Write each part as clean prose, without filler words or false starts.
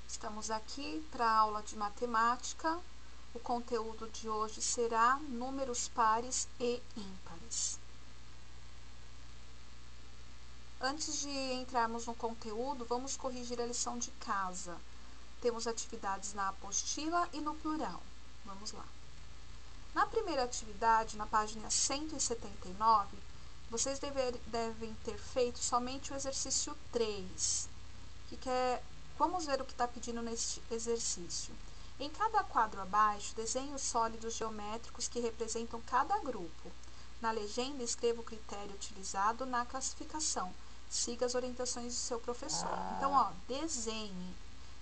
Estamos aqui para a aula de matemática. O conteúdo de hoje será números pares e ímpares. Antes de entrarmos no conteúdo, vamos corrigir a lição de casa. Temos atividades na apostila e no plural. Vamos lá. Na primeira atividade, na página 179, vocês devem ter feito somente o exercício 3, Vamos ver o que está pedindo neste exercício. Em cada quadro abaixo, desenhe os sólidos geométricos que representam cada grupo. Na legenda, escreva o critério utilizado na classificação. Siga as orientações do seu professor. Então, desenhe.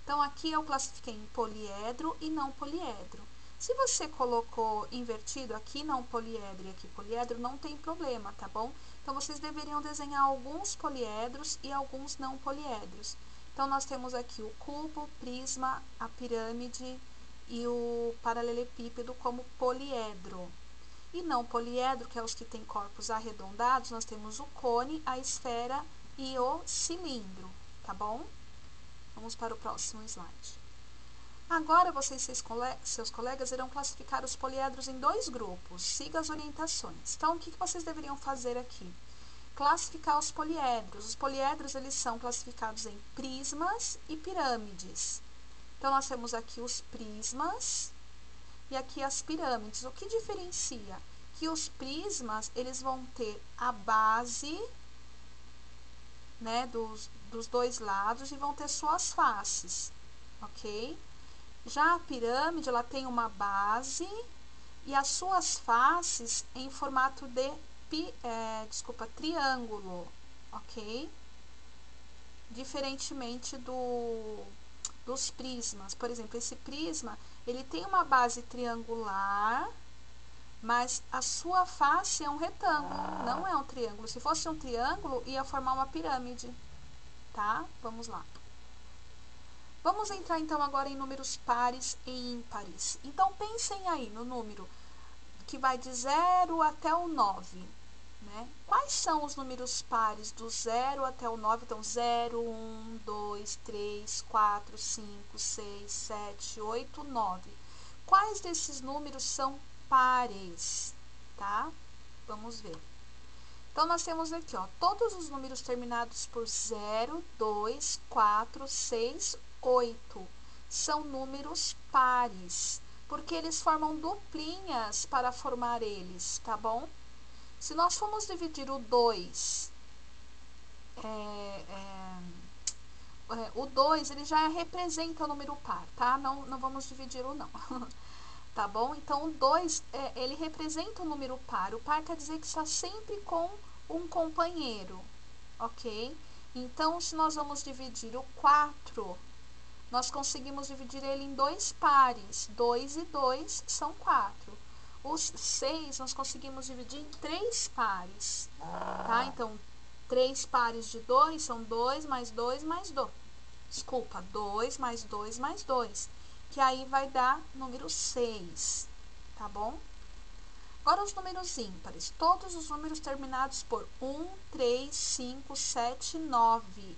Então, aqui eu classifiquei em poliedro e não poliedro. Se você colocou invertido aqui não poliedro e aqui poliedro, não tem problema, tá bom? Então, vocês deveriam desenhar alguns poliedros e alguns não poliedros. Então, nós temos aqui o cubo, o prisma, a pirâmide e o paralelepípedo como poliedro. E não poliedro, que é os que têm corpos arredondados, nós temos o cone, a esfera e o cilindro, tá bom? Vamos para o próximo slide. Agora, seus colegas irão classificar os poliedros em 2 grupos. Siga as orientações. Então, o que vocês deveriam fazer aqui? Classificar os poliedros. Os poliedros, eles são classificados em prismas e pirâmides. Então, nós temos aqui os prismas e aqui as pirâmides. O que diferencia? Que os prismas, eles vão ter a base, né, dos 2 lados e vão ter suas faces, ok? Já a pirâmide, ela tem uma base e as suas faces em formato de triângulo, ok? Diferentemente dos prismas. Por exemplo, esse prisma, ele tem uma base triangular, mas a sua face é um retângulo, não é um triângulo. Se fosse um triângulo, ia formar uma pirâmide, tá? Vamos lá. Vamos entrar então agora em números pares e ímpares. Então, pensem aí no número que vai de 0 até o 9. Né? Quais são os números pares do 0 até o 9? Então, 0, 1, 2, 3, 4, 5, 6, 7, 8, 9. Quais desses números são pares? Tá? Vamos ver. Então, nós temos aqui, todos os números terminados por 0, 2, 4, 6, 8. São números pares, porque eles formam duplinhas para formar eles, tá bom? Se nós formos dividir o 2, o 2, ele já representa o número par, tá? Não vamos dividir o não, tá bom? Então, o 2, ele representa o número par. O par quer dizer que está sempre com um companheiro, ok? Então, se nós vamos dividir o 4, nós conseguimos dividir ele em 2 pares. 2 e 2 são 4. Os 6 nós conseguimos dividir em 3 pares, tá? Então, 3 pares de 2 são 2 mais 2 mais 2. Desculpa, 2 mais 2 mais 2, que aí vai dar número 6, tá bom? Agora, os números ímpares. Todos os números terminados por 1, 3, 5, 7, 9.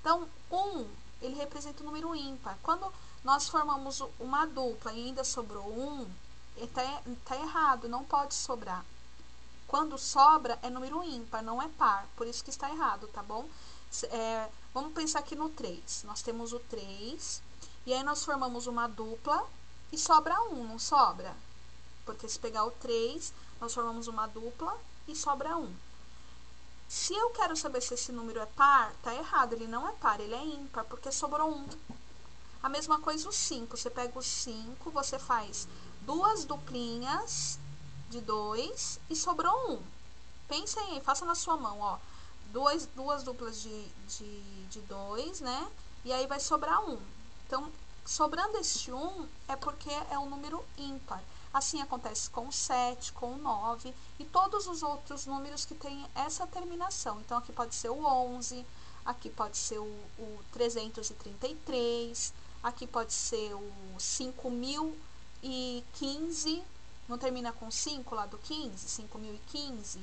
Então, 1, ele representa o número ímpar. Quando nós formamos uma dupla e ainda sobrou 1, está errado, não pode sobrar. Quando sobra, é número ímpar, não é par. Por isso que está errado, tá bom? Vamos pensar aqui no 3. Nós temos o 3, e aí nós formamos uma dupla e sobra 1, não sobra? Porque se pegar o 3, nós formamos uma dupla e sobra 1. Se eu quero saber se esse número é par, tá errado, ele não é par, ele é ímpar, porque sobrou 1. A mesma coisa o 5, você pega o 5, você faz 2 duplinhas de 2 e sobrou 1. Pensem aí, faça na sua mão, duas duplas de 2, né? E aí vai sobrar 1. Então, sobrando este 1 é porque é um número ímpar. Assim acontece com o 7, com o 9 e todos os outros números que têm essa terminação. Então, aqui pode ser o 11, aqui pode ser o 333, aqui pode ser o 5015, não termina com 5 lá do 15, 5015.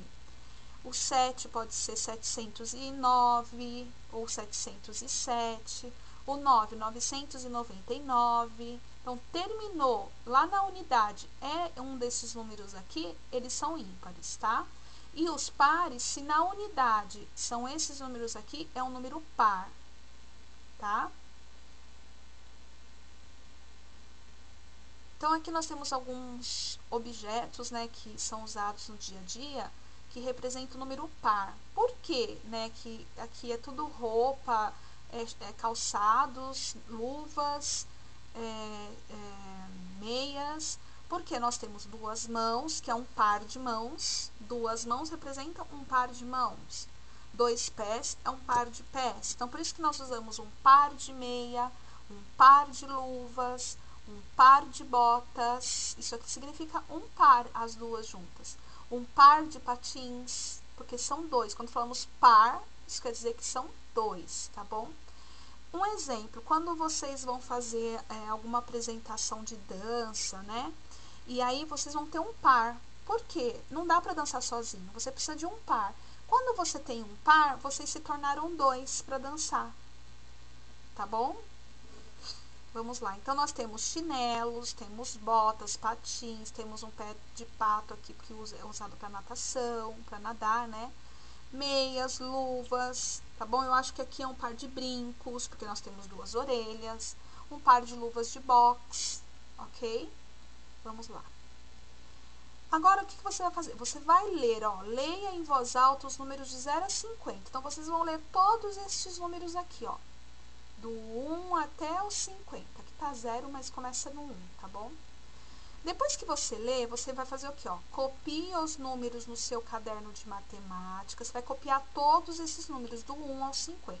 O 7 pode ser 709 ou 707. O 9, 999. Então, terminou lá na unidade, é um desses números aqui, eles são ímpares, tá? E os pares, se na unidade são esses números aqui, é um número par, tá? Então, aqui nós temos alguns objetos, né, que são usados no dia a dia, que representam o número par. Por quê? Né, que aqui é tudo roupa, calçados, luvas, meias, porque nós temos duas mãos, que é um par de mãos. Duas mãos representam um par de mãos. Dois pés é um par de pés. Então, por isso que nós usamos um par de meia, um par de luvas, um par de botas. Isso aqui significa um par, as duas juntas. Um par de patins, porque são dois. Quando falamos par, isso quer dizer que são dois, tá bom? Um exemplo, quando vocês vão fazer alguma apresentação de dança, né? E aí vocês vão ter um par. Por quê? Não dá para dançar sozinho, você precisa de um par. Quando você tem um par, vocês se tornaram dois para dançar, tá bom? Vamos lá, então nós temos chinelos, temos botas, patins, temos um pé de pato aqui que é usado para natação, para nadar, né? Meias, luvas, tá bom? Eu acho que aqui é um par de brincos, porque nós temos duas orelhas, um par de luvas de boxe, ok? Vamos lá. Agora, o que você vai fazer? Você vai ler, ó, leia em voz alta os números de 0 a 50. Então, vocês vão ler todos estes números aqui, ó, do 1 até o 50. Aqui tá 0, mas começa no 1, tá bom? Depois que você lê, você vai fazer o quê? Ó? Copia os números no seu caderno de matemática. Você vai copiar todos esses números, do 1 ao 50.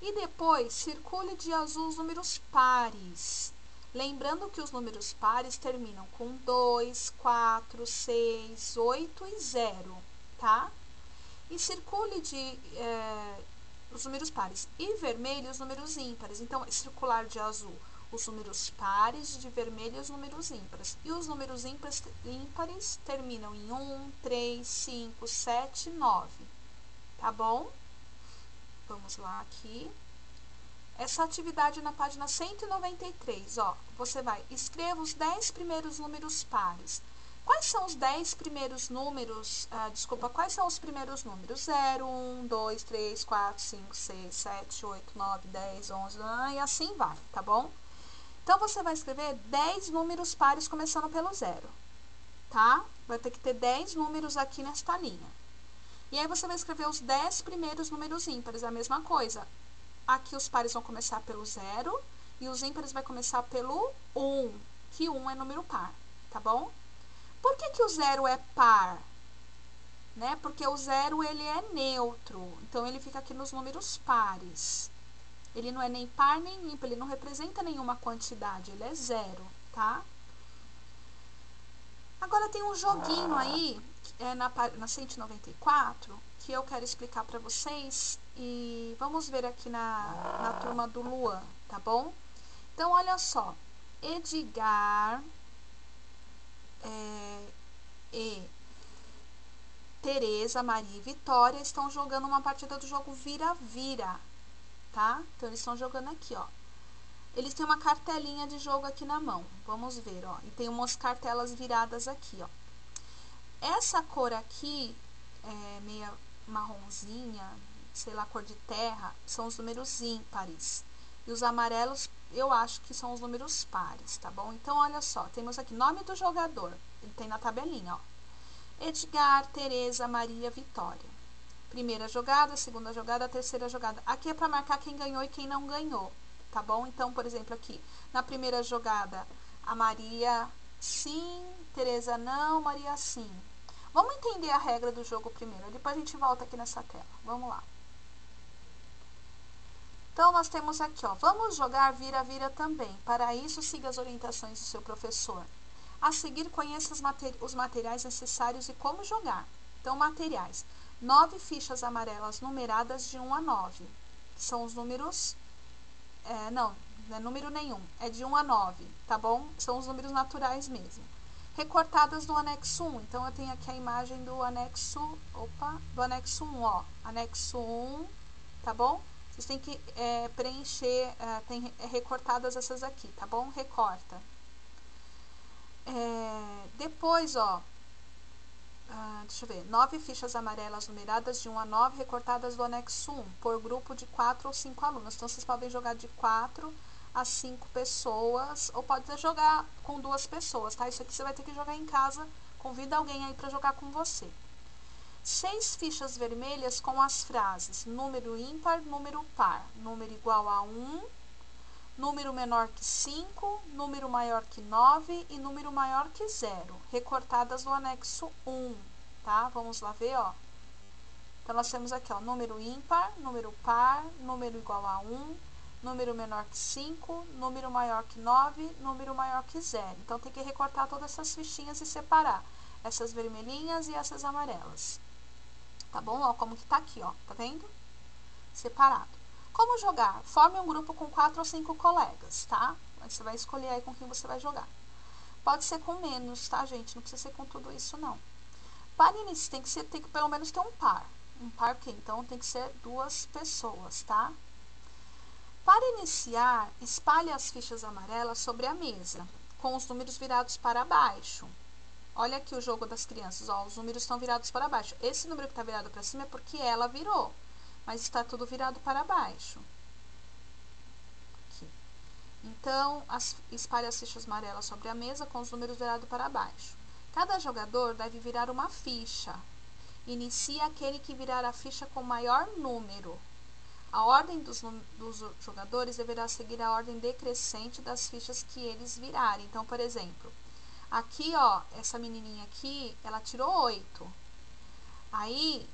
E depois, circule de azul os números pares. Lembrando que os números pares terminam com 2, 4, 6, 8 e 0, tá? E circule os números pares. E vermelho, os números ímpares. Então, circular de azul os números pares, de vermelho os números ímpares. E os números ímpares terminam em 1, 3, 5, 7, 9. Tá bom? Vamos lá aqui. Essa atividade na página 193, ó. Você vai, escreva os 10 primeiros números pares. Quais são os 10 primeiros números? Quais são os primeiros números? 0, 1, 2, 3, 4, 5, 6, 7, 8, 9, 10, 11, e assim vai, tá bom? Então, você vai escrever 10 números pares começando pelo 0, tá? Vai ter que ter 10 números aqui nesta linha. E aí, você vai escrever os 10 primeiros números ímpares, a mesma coisa. Aqui, os pares vão começar pelo 0 e os ímpares vai começar pelo 1, que 1 é número par, tá bom? Por que o 0 é par? Né? Porque o 0, ele é neutro, então ele fica aqui nos números pares. Ele não é nem par nem ímpar, ele não representa nenhuma quantidade, ele é 0, tá? Agora tem um joguinho aí, na 194, que eu quero explicar para vocês, e vamos ver aqui na turma do Luan, tá bom? Então, olha só, Edgar e Tereza, Maria e Vitória estão jogando uma partida do jogo vira-vira, tá? Então, eles estão jogando aqui, ó. Eles têm uma cartelinha de jogo aqui na mão. Vamos ver, ó. E tem umas cartelas viradas aqui, ó. Essa cor aqui, meia marronzinha, sei lá, cor de terra, são os números ímpares. E os amarelos, eu acho que são os números pares, tá bom? Então, olha só, temos aqui nome do jogador. Ele tem na tabelinha, ó. Edgar, Tereza, Maria, Vitória. Primeira jogada, segunda jogada, terceira jogada. Aqui é para marcar quem ganhou e quem não ganhou, tá bom? Então, por exemplo, aqui, na primeira jogada, a Maria sim, Tereza não, Maria sim. Vamos entender a regra do jogo primeiro, depois a gente volta aqui nessa tela. Vamos lá. Então, nós temos aqui, ó, vamos jogar vira-vira também. Para isso, siga as orientações do seu professor. A seguir, conheça os materiais necessários e como jogar. Então, materiais. 9 fichas amarelas numeradas de 1 a 9. São os números... não é número nenhum. É de 1 a 9, tá bom? São os números naturais mesmo. Recortadas do anexo 1. Então, eu tenho aqui a imagem do anexo... do anexo 1, ó. Anexo 1, tá bom? Vocês têm que preencher, tem recortadas essas aqui, tá bom? Recorta. Depois, ó, deixa eu ver, 9 fichas amarelas numeradas de 1 a 9, recortadas do anexo 1, por grupo de 4 ou 5 alunos. Então, vocês podem jogar de 4 a 5 pessoas, ou pode jogar com 2 pessoas, tá? Isso aqui você vai ter que jogar em casa, convida alguém aí para jogar com você. 6 fichas vermelhas com as frases número ímpar, número par, número igual a 1, número menor que 5, número maior que 9 e número maior que 0, recortadas no anexo 1, tá? Vamos lá ver, ó. Então, nós temos aqui, ó, número ímpar, número par, número igual a 1, número menor que 5, número maior que 9, número maior que 0. Então, tem que recortar todas essas fichinhas e separar essas vermelhinhas e essas amarelas. Tá bom? Ó, como que tá aqui, ó, tá vendo? Separado. Como jogar? Forme um grupo com 4 ou 5 colegas, tá? Aí você vai escolher aí com quem você vai jogar. Pode ser com menos, tá, gente? Não precisa ser com tudo isso, não. Para iniciar, tem que pelo menos ter um par. Um par que então tem que ser 2 pessoas, tá? Para iniciar, espalhe as fichas amarelas sobre a mesa, com os números virados para baixo. Olha aqui o jogo das crianças, ó, os números estão virados para baixo. Esse número que está virado para cima é porque ela virou, mas está tudo virado para baixo. Aqui. Então, espalhe as fichas amarelas sobre a mesa com os números virados para baixo. Cada jogador deve virar uma ficha. Inicia aquele que virar a ficha com maior número. A ordem dos jogadores deverá seguir a ordem decrescente das fichas que eles virarem. Então, por exemplo, aqui, ó, essa menininha aqui, ela tirou 8. Aí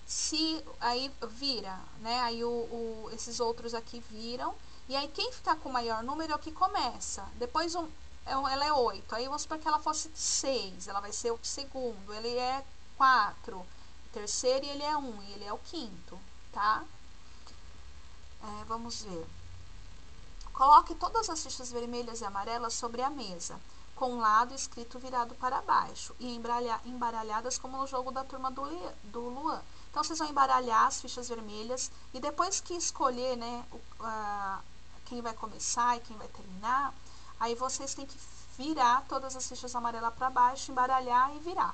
vira, né? Aí esses outros aqui viram. E aí quem ficar com o maior número é o que começa. Depois ela é 8. Aí vamos supor que ela fosse 6. Ela vai ser o segundo. Ele é 4. O terceiro e ele é 1. E ele é o quinto, tá? Vamos ver. Coloque todas as fichas vermelhas e amarelas sobre a mesa, com um lado escrito virado para baixo e embaralhadas como no jogo da turma do Luan. Então, vocês vão embaralhar as fichas vermelhas e depois que escolher, né, quem vai começar e quem vai terminar, aí vocês têm que virar todas as fichas amarelas para baixo, embaralhar e virar,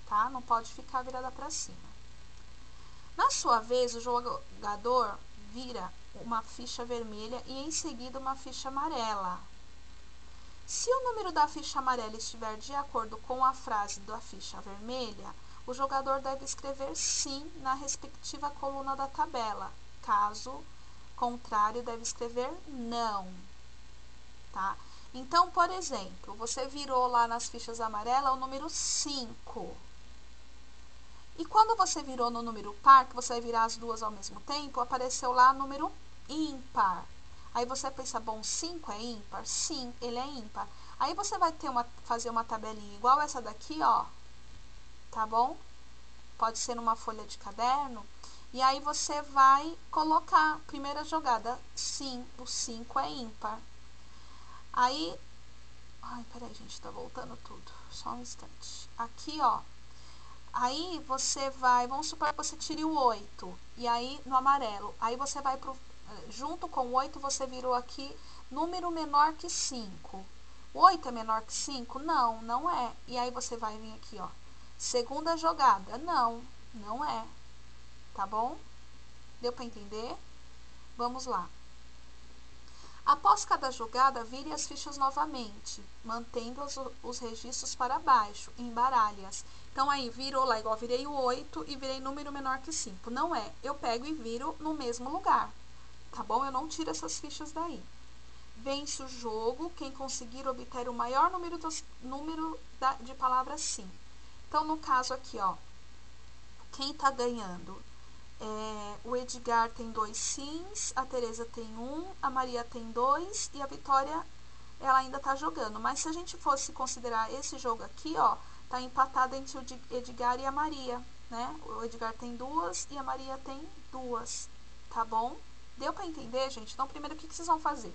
tá? Não pode ficar virada para cima. Na sua vez, o jogador vira uma ficha vermelha e em seguida uma ficha amarela. Se o número da ficha amarela estiver de acordo com a frase da ficha vermelha, o jogador deve escrever sim na respectiva coluna da tabela. Caso contrário, deve escrever não, tá? Então, por exemplo, você virou lá nas fichas amarelas o número 5. E quando você virou no número par, que você vai virar as duas ao mesmo tempo, apareceu lá número ímpar. Aí você pensa, bom, 5 é ímpar? Sim, ele é ímpar. Aí você vai fazer uma tabelinha igual essa daqui, ó. Tá bom? Pode ser numa folha de caderno. E aí você vai colocar, primeira jogada, sim, o 5 é ímpar. Aí, peraí, gente, tá voltando tudo. Só um instante. Aqui, ó. Aí você vai, vamos supor que você tire o 8, e aí no amarelo, aí você vai junto com o 8 você virou aqui número menor que 5. O 8 é menor que 5? Não, não é. E aí você vai vir aqui, ó, segunda jogada, não, não é. Tá bom? Deu para entender? Vamos lá. Após cada jogada, vire as fichas novamente, mantendo os registros para baixo, embaralhe-as. Então, aí, virou lá, igual virei o 8 e virei número menor que 5. Não é, eu pego e viro no mesmo lugar, tá bom? Eu não tiro essas fichas daí. Vence o jogo quem conseguir obter o maior número de palavras sim. Então, no caso aqui, ó, quem tá ganhando? O Edgar tem 2 sims, a Tereza tem 1, a Maria tem 2 e a Vitória, ela ainda tá jogando. Mas se a gente fosse considerar esse jogo aqui, ó, tá empatado entre o Edgar e a Maria, né? O Edgar tem 2 e a Maria tem 2, tá bom? Deu pra entender, gente? Então, primeiro, o que vocês vão fazer?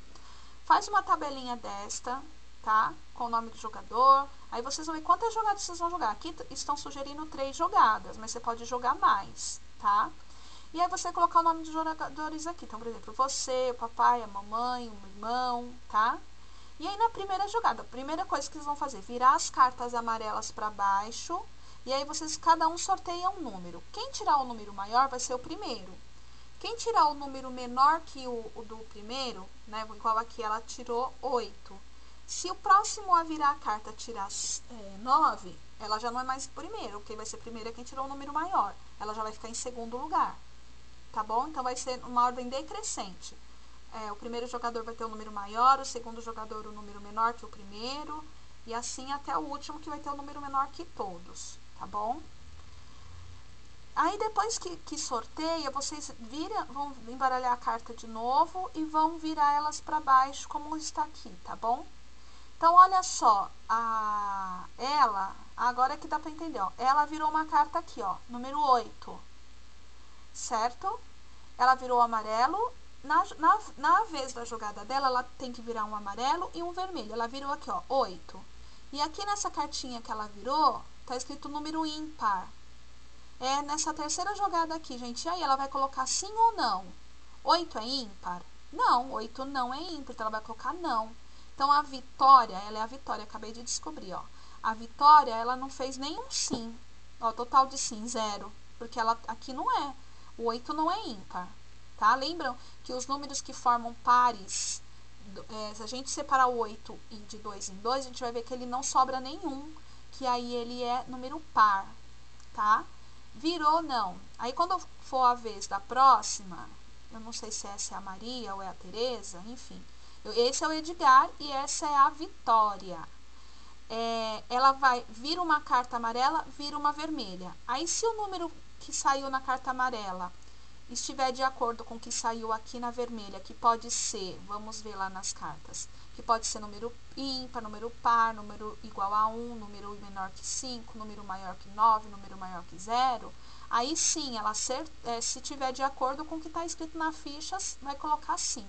Faz uma tabelinha desta, tá? Com o nome do jogador. Aí vocês vão ver quantas jogadas vocês vão jogar. Aqui estão sugerindo 3 jogadas, mas você pode jogar mais, tá? E aí você vai colocar o nome dos jogadores aqui. Então, por exemplo, você, o papai, a mamãe, o irmão, tá? E aí na primeira jogada, a primeira coisa que vocês vão fazer, virar as cartas amarelas para baixo. E aí vocês, cada um sorteia um número. Quem tirar o número maior vai ser o primeiro. Quem tirar o número menor que o do primeiro, né, igual aqui ela tirou 8. Se o próximo a virar a carta tirar 9, ela já não é mais primeiro. Quem vai ser primeiro é quem tirou o número maior. Ela já vai ficar em segundo lugar. Tá bom? Então vai ser uma ordem decrescente. O primeiro jogador vai ter o número maior, o segundo jogador o número menor que o primeiro, e assim até o último que vai ter o número menor que todos, tá bom? Aí depois que sorteia, vocês vão embaralhar a carta de novo e vão virar elas para baixo como está aqui, tá bom? Então olha só, agora que dá para entender, ó, ela virou uma carta aqui, ó, número 8, certo? Ela virou amarelo. Na vez da jogada dela, ela tem que virar um amarelo e um vermelho. Ela virou aqui, ó, 8. E aqui nessa cartinha que ela virou, tá escrito número ímpar. É nessa terceira jogada aqui, gente. E aí, ela vai colocar sim ou não? 8 é ímpar? Não, 8 não é ímpar, então ela vai colocar não. Então, a Vitória, ela é a Vitória, acabei de descobrir, ó. A Vitória, ela não fez nenhum sim. Ó, total de sim, 0. Porque ela aqui não é. O 8 não é ímpar. Tá? Lembram que os números que formam pares, se a gente separar o 8 de 2 em 2, a gente vai ver que ele não sobra nenhum, que aí ele é número par, tá? Virou não. Aí quando for a vez da próxima, eu não sei se essa é a Maria ou é a Tereza, enfim. Esse é o Edgar e essa é a Vitória. Ela vira uma carta amarela, vira uma vermelha. Aí se o número que saiu na carta amarela estiver de acordo com o que saiu aqui na vermelha, que pode ser, vamos ver lá nas cartas, que pode ser número ímpar, número par, número igual a 1, número menor que 5, número maior que 9, número maior que 0, aí sim, ela se tiver de acordo com o que está escrito na ficha, vai colocar sim,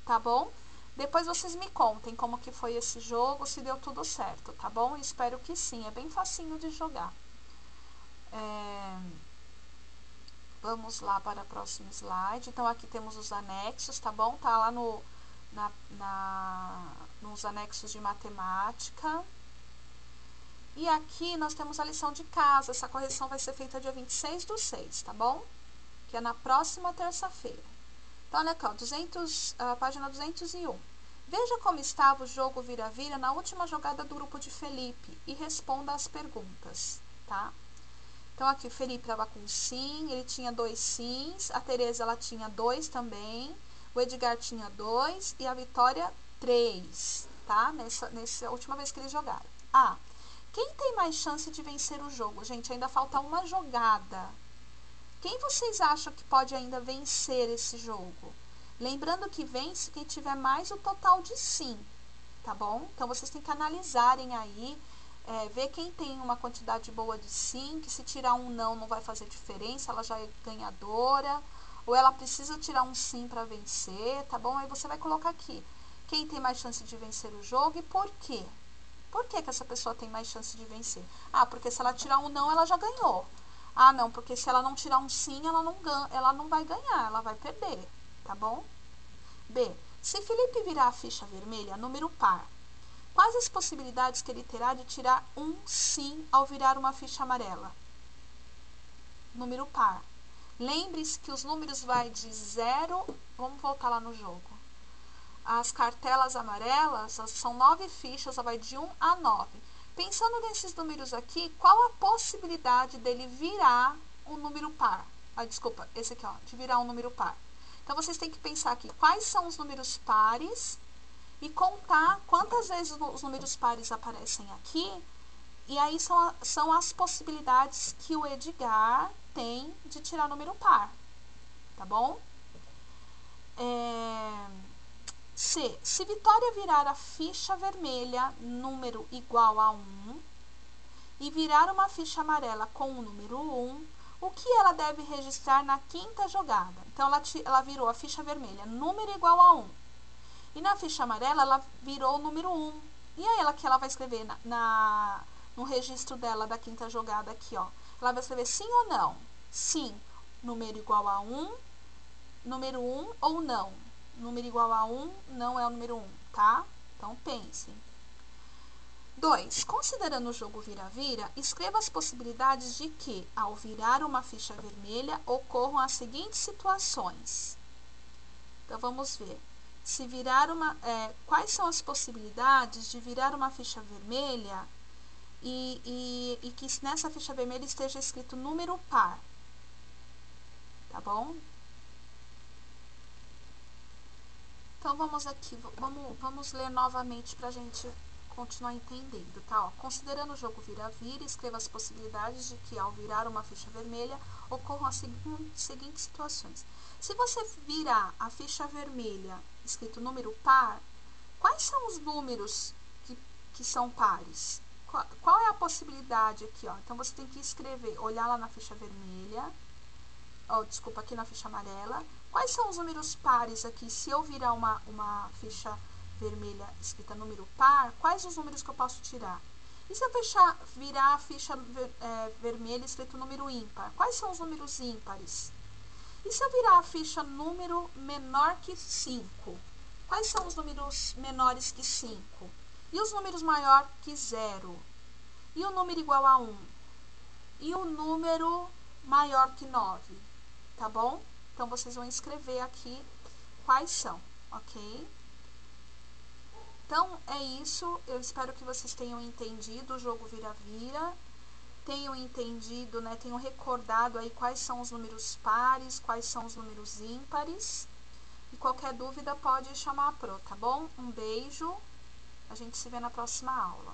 tá bom? Depois vocês me contem como que foi esse jogo, se deu tudo certo, tá bom? Espero que sim, é bem facinho de jogar. Vamos lá para o próximo slide. Então, aqui temos os anexos, tá bom? Tá lá nos anexos de matemática. E aqui nós temos a lição de casa. Essa correção vai ser feita dia 26/6, tá bom? Que é na próxima terça-feira. Então, olha aqui, ó, página 201. Veja como estava o jogo vira-vira na última jogada do grupo de Felipe e responda as perguntas, tá? Então, aqui o Felipe estava com sim, ele tinha 2 sims, a Tereza ela tinha 2 também, o Edgar tinha 2 e a Vitória 3, tá? Nessa última vez que eles jogaram. Quem tem mais chance de vencer o jogo? Gente, ainda falta uma jogada. Quem vocês acham que pode ainda vencer esse jogo? Lembrando que vence quem tiver mais o total de sim, tá bom? Então, vocês têm que analisarem aí, ver quem tem uma quantidade boa de sim, que se tirar um não vai fazer diferença, ela já é ganhadora, ou ela precisa tirar um sim para vencer, tá bom? Aí você vai colocar aqui, quem tem mais chance de vencer o jogo e por quê? Por que essa pessoa tem mais chance de vencer? Porque se ela tirar um não, ela já ganhou. Não, porque se ela não tirar um sim, ela não vai ganhar, ela vai perder, tá bom? B. Se Felipe virar a ficha vermelha, número par, quais as possibilidades que ele terá de tirar um sim ao virar uma ficha amarela? Número par. Lembre-se que os números vai de 0... Vamos voltar lá no jogo. As cartelas amarelas são 9 fichas, vai de 1 a 9. Pensando nesses números aqui, qual a possibilidade dele virar um número par? Desculpa, esse aqui, ó, de virar um número par. Então, vocês têm que pensar aqui quais são os números pares e contar quantas vezes os números pares aparecem aqui. E aí são as possibilidades que o Edgar tem de tirar o número par, tá bom? Se Vitória virar a ficha vermelha, número igual a 1, e virar uma ficha amarela com o número 1, o que ela deve registrar na quinta jogada? Então, ela virou a ficha vermelha, número igual a 1. E na ficha amarela, ela virou o número 1. E aí, ela vai escrever no registro dela da quinta jogada aqui, ó. Ela vai escrever sim ou não? Sim. número igual a 1, número 1 ou não. Número igual a 1 não é o número 1, tá? Então, pensem. 2. Considerando o jogo vira-vira, escreva as possibilidades de que, ao virar uma ficha vermelha, ocorram as seguintes situações. Então, vamos ver. Se virar quais são as possibilidades de virar uma ficha vermelha e que nessa ficha vermelha esteja escrito número par? Tá bom? Então, vamos aqui, vamos ler novamente para a gente continuar entendendo, tá? Ó, considerando o jogo vira-vira, escreva as possibilidades de que, ao virar uma ficha vermelha, ocorram as seguintes situações. Se você virar a ficha vermelha escrito número par, quais são os números que são pares? Qual é a possibilidade aqui, ó? Então, você tem que escrever, olhar lá na ficha vermelha, desculpa, aqui na ficha amarela. Quais são os números pares aqui? Se eu virar uma ficha vermelha escrita número par, quais os números que eu posso tirar? E se eu virar a ficha vermelha escrito número ímpar? Quais são os números ímpares? E se eu virar a ficha número menor que 5? Quais são os números menores que 5? E os números maior que 0? E o número igual a 1? E o número maior que 9? Tá bom? Então, vocês vão escrever aqui quais são, ok? Então, é isso. Eu espero que vocês tenham entendido o jogo vira-vira, tenham entendido, né, tenham recordado aí quais são os números pares, quais são os números ímpares. E qualquer dúvida pode chamar a Pro, tá bom? Um beijo, a gente se vê na próxima aula.